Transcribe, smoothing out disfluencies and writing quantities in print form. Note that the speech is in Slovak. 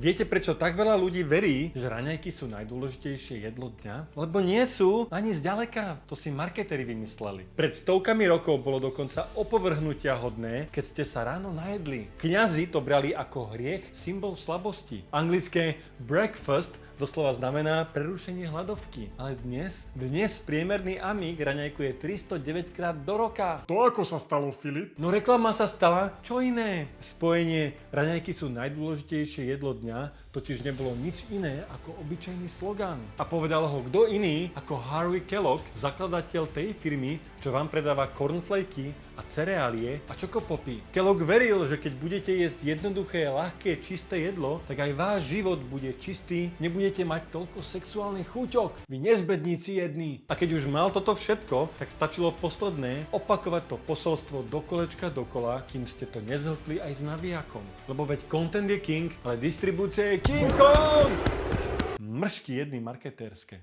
Viete, prečo tak veľa ľudí verí, že raňajky sú najdôležitejšie jedlo dňa? Lebo nie sú ani zďaleka. To si marketéri vymysleli. Pred stovkami rokov bolo dokonca opovrhnutia hodné, keď ste sa ráno najedli. Kňazi to brali ako hriech, symbol slabosti. Anglické breakfast doslova znamená prerušenie hladovky. Ale dnes priemerný amík raňajkuje 309 krát do roka. To ako sa stalo, Filip? No reklama sa stala, čo iné? Spojenie raňajky sú najdôležitejšie jedlo dňa totiž nebolo nič iné ako obyčajný slogán. A povedal ho kto iný ako Harvey Kellogg, zakladateľ tej firmy, čo vám predáva cornflaky a cereálie a čokopopy. Kellogg veril, že keď budete jesť jednoduché, ľahké, čisté jedlo, tak aj váš život bude čistý, nebudete mať toľko sexuálnych chúťok. Vy nezbedníci jední. A keď už mal toto všetko, tak stačilo posledné opakovať to posolstvo do kolečka dokola, kým ste to nezhltli aj s navijakom. Lebo veď content je king, ale distribúcia je King Kong! Mršky jedny marketérske.